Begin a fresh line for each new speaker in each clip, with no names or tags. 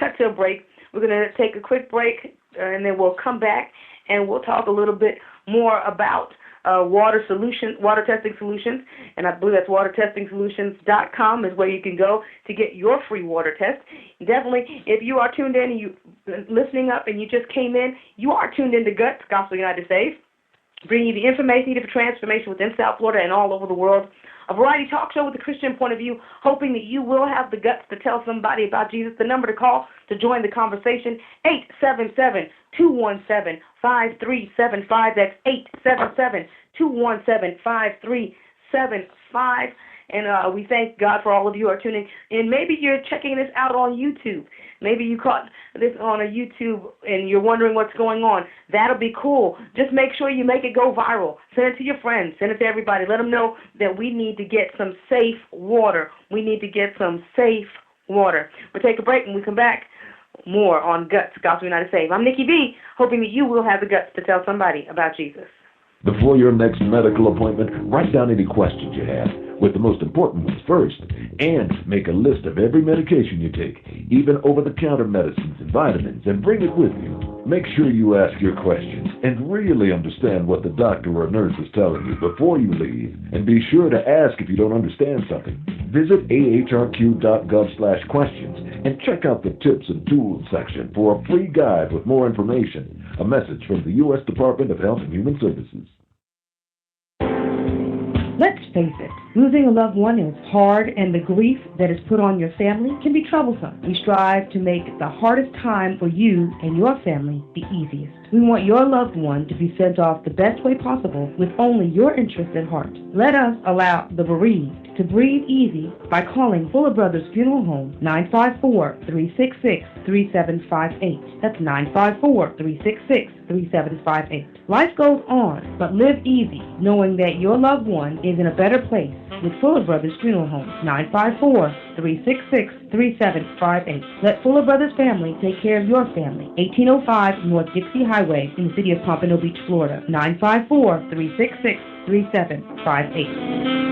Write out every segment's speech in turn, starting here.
cut to a break. We're going to take a quick break, and then we'll come back, and we'll talk a little bit more about water testing solutions, and I believe that's watertestingsolutions.com is where you can go to get your free water test. Definitely, if you are tuned in and you listening up and you just came in, you are tuned into Guts, Gospel United States, bringing you the information needed for transformation within South Florida and all over the world. A variety talk show with a Christian point of view, hoping that you will have the guts to tell somebody about Jesus. The number to call to join the conversation, 877-217-5375. That's 877-217-5375. And we thank God for all of you who are tuning in. Maybe you're checking this out on YouTube. Maybe you caught this on a YouTube and you're wondering what's going on. That'll be cool. Just make sure you make it go viral. Send it to your friends. Send it to everybody. Let them know that we need to get some safe water. We need to get some safe water. We'll take a break and we come back. More on Guts, Gospel United States. I'm Nikki B, hoping that you will have the guts to tell somebody about Jesus.
Before your next medical appointment, write down any questions you have, with the most important ones first, and make a list of every medication you take, even over-the-counter medicines and vitamins, and bring it with you. Make sure you ask your questions and really understand what the doctor or nurse is telling you before you leave, and be sure to ask if you don't understand something. Visit ahrq.gov/questions and check out the Tips and Tools section for a free guide with more information. A message from the U.S. Department of Health and Human Services.
Let's face it, losing a loved one is hard, and the grief that is put on your family can be troublesome. We strive to make the hardest time for you and your family the easiest. We want your loved one to be sent off the best way possible with only your interest at heart. Let us allow the bereaved to breathe easy by calling Fuller Brothers Funeral Home, 954-366-3758. That's 954-366-3758. Life goes on, but live easy, knowing that your loved one is in a better place with Fuller Brothers Funeral Home, 954-366-3758. Let Fuller Brothers family take care of your family. 1805 North Dixie Highway in the city of Pompano Beach, Florida, 954-366-3758.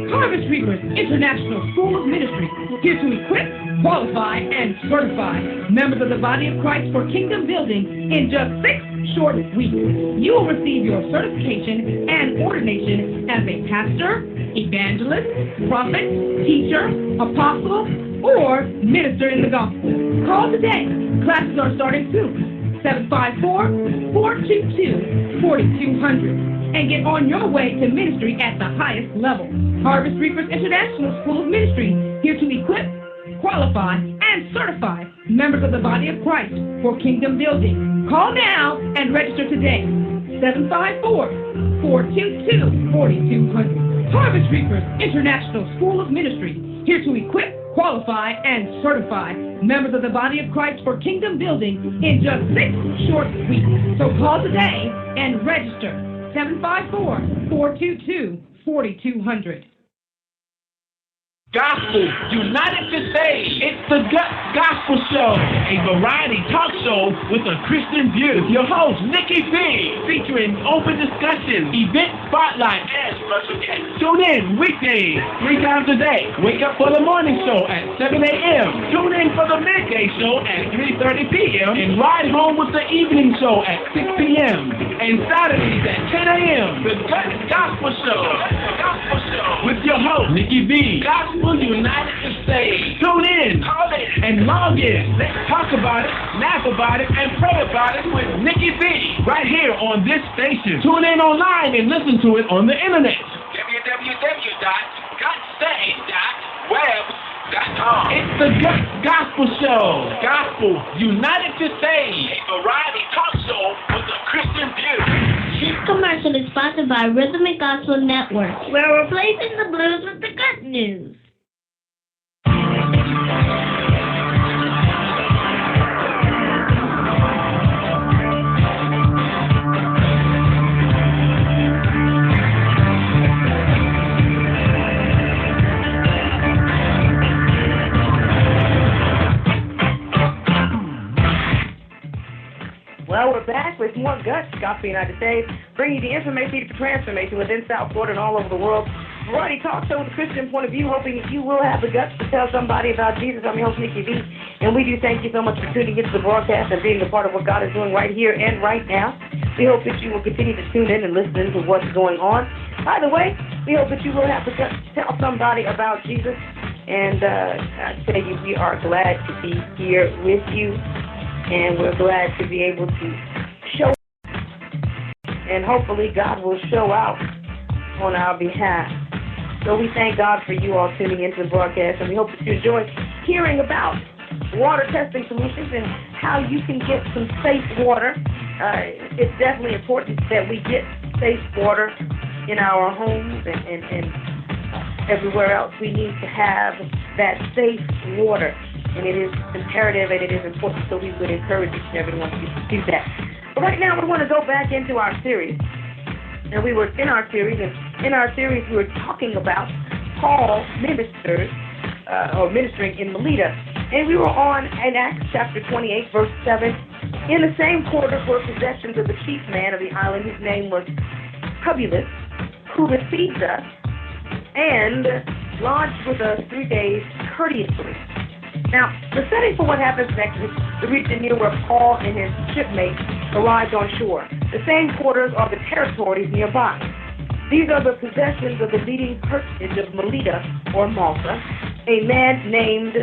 Harvest Reapers International School of Ministry, here to equip, qualify, and certify members of the body of Christ for kingdom building in just 6 short weeks. You will receive your certification and ordination as a pastor, evangelist, prophet, teacher, apostle, or minister in the gospel. Call today. Classes are starting soon. 754-422-4200. And get on your way to ministry at the highest level. Harvest Reapers International School of Ministry, here to equip, qualify, and certify members of the body of Christ for kingdom building. Call now and register today. 754-422-4200. Harvest Reapers International School of Ministry, here to equip, qualify, and certify members of the body of Christ for kingdom building in just 6 short weeks. So call today and register. 754-422-4200.
Gospel United to Save. It's the Gospel Show, a variety talk show with a Christian view. With your host, Nikki B, featuring open discussions, event spotlight, and special guests. Tune in weekdays 3 times a day. Wake up for the morning show at 7 a.m. Tune in for the midday show at 3:30 p.m. and ride home with the evening show at 6 p.m. And Saturdays at 10 a.m. The Gospel Show. With your host, Nikki B. Gospel United to Save. Tune in, call in, and log in. Let's talk about it, laugh about it, and pray about it with Nikki B. right here on this station. Tune in online and listen to it on the internet. www.gotsave.web.com. It's the Gospel Show. Gospel United to Save. A variety talk show with a Christian view.
This commercial is sponsored by Rhythmic Gospel Network, where we're replacing the blues with the good news.
Well, we're back with more Guts, Gospel United States, bringing you the information needed for transformation within South Florida and all over the world. Variety Talk Show with a Christian point of view, hoping that you will have the guts to tell somebody about Jesus. I'm your host, Nikki V, and we do thank you so much for tuning into the broadcast and being a part of what God is doing right here and right now. We hope that you will continue to tune in and listen to what's going on. By the way, we hope that you will have the guts to tell somebody about Jesus. And I tell you, we are glad to be here with you, and we're glad to be able to show, and hopefully God will show out on our behalf. So we thank God for you all tuning into the broadcast, and we hope that you enjoy hearing about water testing solutions and how you can get some safe water. It's definitely important that we get safe water in our homes and everywhere else. We need to have that safe water, and it is imperative and it is important, so we would encourage each and every one of you to do that. But right now we want to go back into our series. And we were in our series, and in our series we were talking about Paul ministering in Melita. And we were on in Acts chapter 28, verse 7. In the same quarters were possessions of the chief man of the island, whose name was Publius, who received us and lodged with us 3 days courteously. Now, the setting for what happens next is the region near where Paul and his shipmates arrived on shore. The same quarters are the territories nearby. These are the possessions of the leading personage of Melita, or Malta, a man named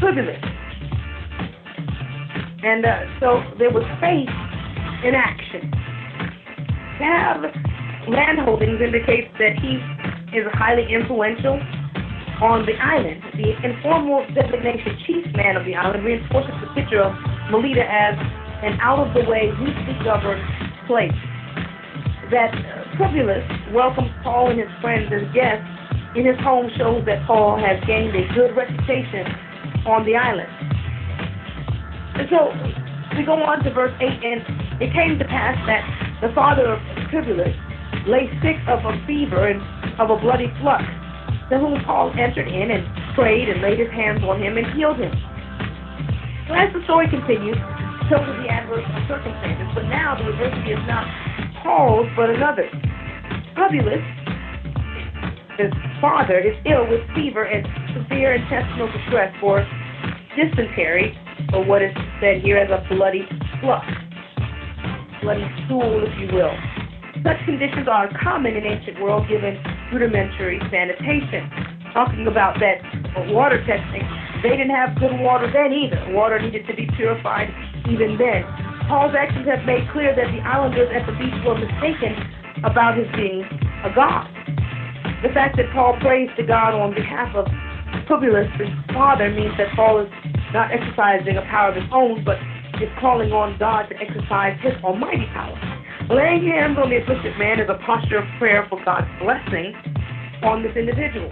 Publius. And so there was faith in action. To have land holdings indicates that he is highly influential on the island. The informal designation chief man of the island reinforces the picture of Melita as an out-of-the-way, loosely governed place. That Publius welcomes Paul and his friends as guests in his home shows that Paul has gained a good reputation on the island. And so we go on to verse 8, and it came to pass that the father of Publius lay sick of a fever and of a bloody flux, to whom Paul entered in and prayed and laid his hands on him and healed him. So as the story continues, so do the adverse circumstances, but now the adversity is not Paul's but another. Publius, his father, is ill with fever and severe intestinal distress for dysentery, or what is said here as a bloody flux, bloody stool, if you will. Such conditions are common in ancient world given rudimentary sanitation. Talking about that water testing, they didn't have good water then either. Water needed to be purified even then. Paul's actions have made clear that the islanders at the beach were mistaken about his being a god. The fact that Paul prays to God on behalf of Publius, his father, means that Paul is not exercising a power of his own, but is calling on God to exercise his almighty power. Laying hands on the afflicted man is a posture of prayer for God's blessing on this individual.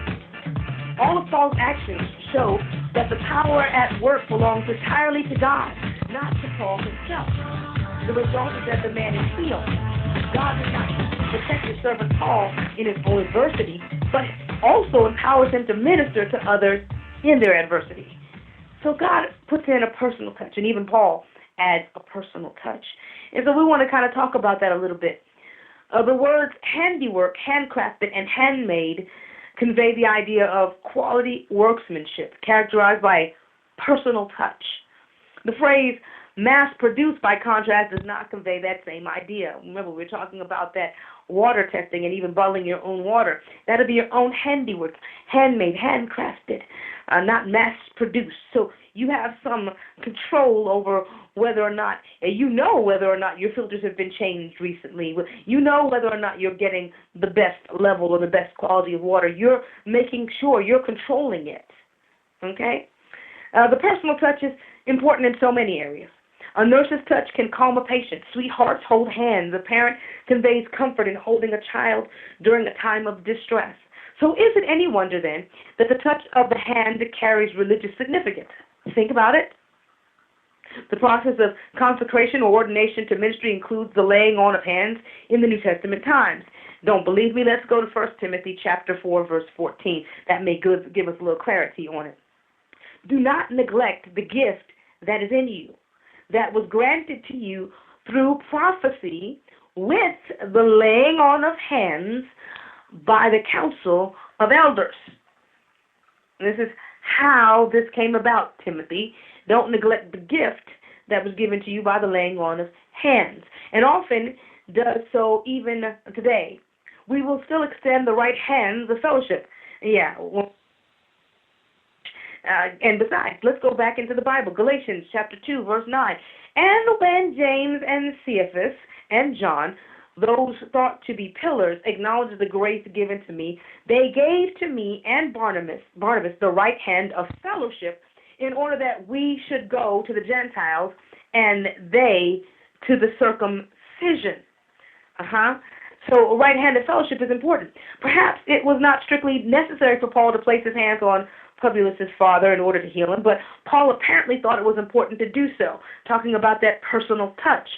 All of Paul's actions show that the power at work belongs entirely to God, not to Paul himself. The result is that the man is healed. God does not protect his servant Paul in his own adversity, but also empowers him to minister to others in their adversity. So God puts in a personal touch, and even Paul adds a personal touch. And so we want to kind of talk about that a little bit. The words handiwork, handcrafted, and handmade convey the idea of quality workmanship characterized by a personal touch. The phrase mass-produced, by contrast, does not convey that same idea. Remember, we were talking about that water testing and even bottling your own water. That would be your own handiwork, handmade, handcrafted, not mass-produced. So you have some control over whether or not, you know whether or not your filters have been changed recently. You know whether or not you're getting the best level or the best quality of water. You're making sure you're controlling it. Okay? The personal touch is important in so many areas. A nurse's touch can calm a patient. Sweethearts hold hands. A parent conveys comfort in holding a child during a time of distress. So is it any wonder, then, that the touch of the hand carries religious significance? Think about it. The process of consecration or ordination to ministry includes the laying on of hands in the New Testament times. Don't believe me? Let's go to 1 Timothy chapter 4, verse 14. That may give us a little clarity on it. Do not neglect the gift that is in you, that was granted to you through prophecy with the laying on of hands by the council of elders. And this is how this came about, Timothy. Don't neglect the gift that was given to you by the laying on of hands, and often does so even today. We will still extend the right hands of fellowship. Yeah. And besides, let's go back into the Bible. Galatians chapter 2, verse 9. And when James and Cephas and John, those thought to be pillars, acknowledged the grace given to me, they gave to me and Barnabas the right hand of fellowship, in order that we should go to the Gentiles and they to the circumcision. So right hand of fellowship is important. Perhaps it was not strictly necessary for Paul to place his hands on Publius' father in order to heal him, but Paul apparently thought it was important to do so, talking about that personal touch.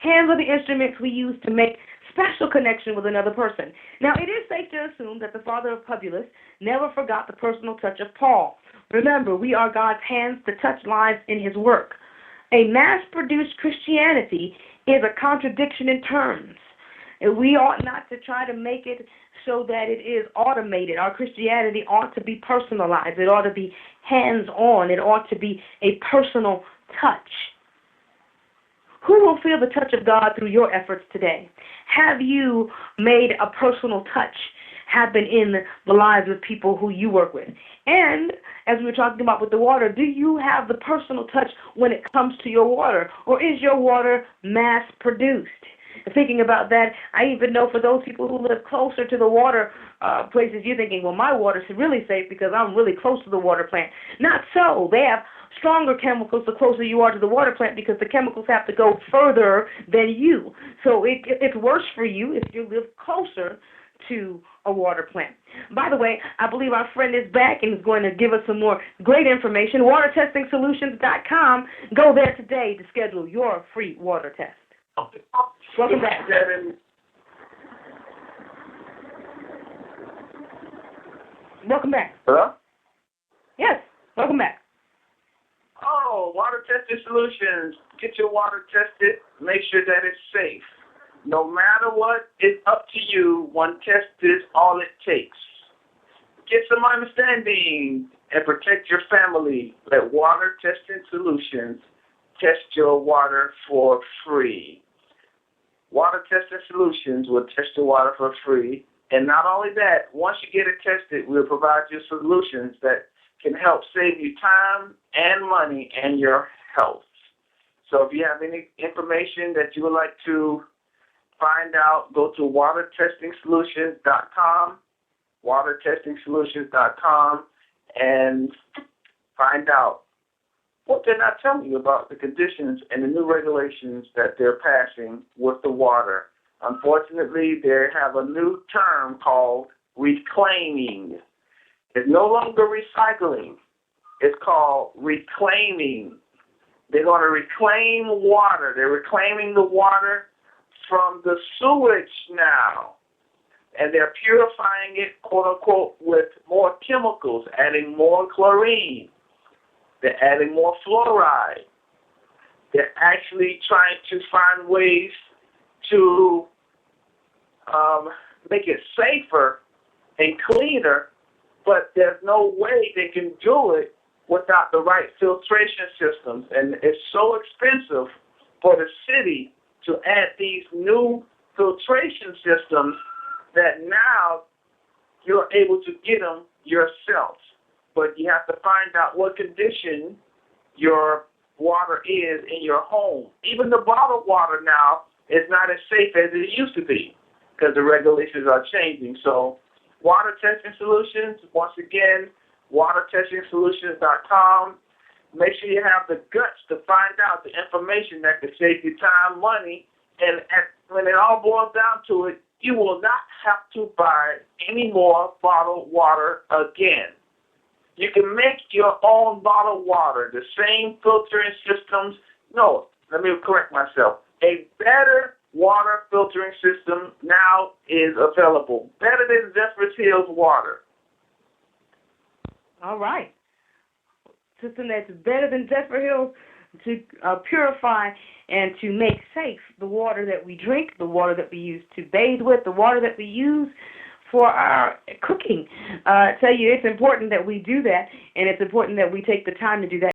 Hands are the instruments we use to make special connection with another person. Now, it is safe to assume that the father of Publius never forgot the personal touch of Paul. Remember, we are God's hands to touch lives in his work. A mass-produced Christianity is a contradiction in terms. We ought not to try to make it so that it is automated. Our Christianity ought to be personalized. It ought to be hands-on. It ought to be a personal touch. Who will feel the touch of God through your efforts today? Have you made a personal touch happen in the lives of people who you work with? And, as we were talking about with the water, do you have the personal touch when it comes to your water? Or is your water mass-produced? Thinking about that, I even know for those people who live closer to the water places, you're thinking, well, my water's really safe because I'm really close to the water plant. Not so. They have stronger chemicals the closer you are to the water plant because the chemicals have to go further than you. So it's worse for you if you live closer to a water plant. By the way, I believe our friend is back and is going to give us some more great information. WaterTestingSolutions.com. Go there today to schedule your free water test. Welcome back. Welcome back.
Hello?
Yes, welcome back.
Oh, Water Testing Solutions. Get your water tested. Make sure that it's safe. No matter what, it's up to you. One test is all it takes. Get some understanding and protect your family. Let Water Testing Solutions test your water for free. Water Testing Solutions will test your water for free. And not only that, once you get it tested, we'll provide you solutions that can help save you time and money and your health. So if you have any information that you would like to find out, go to WaterTestingSolutions.com, WaterTestingSolutions.com, and find out what they're not telling you about the conditions and the new regulations that they're passing with the water. Unfortunately, they have a new term called reclaiming. It's no longer recycling. It's called reclaiming. They're going to reclaim water. They're reclaiming the water from the sewage now. And they're purifying it, quote unquote, with more chemicals, adding more chlorine. They're adding more fluoride. They're actually trying to find ways to make it safer and cleaner, but there's no way they can do it without the right filtration systems. And it's so expensive for the city to add these new filtration systems that now you're able to get them yourself. But you have to find out what condition your water is in your home. Even the bottled water now is not as safe as it used to be because the regulations are changing. So Water Testing Solutions, once again, WaterTestingSolutions.com. Make sure you have the guts to find out the information that can save you time, money, and when it all boils down to it, you will not have to buy any more bottled water again. You can make your own bottled water, the same filtering systems. No, let me correct myself. A better water filtering system now is available, better than Zephyr's Hills water.
All right. System that's better than Zephyr Hills to purify and to make safe the water that we drink, the water that we use to bathe with, the water that we use for our cooking. I tell you, it's important that we do that, and it's important that we take the time to do that.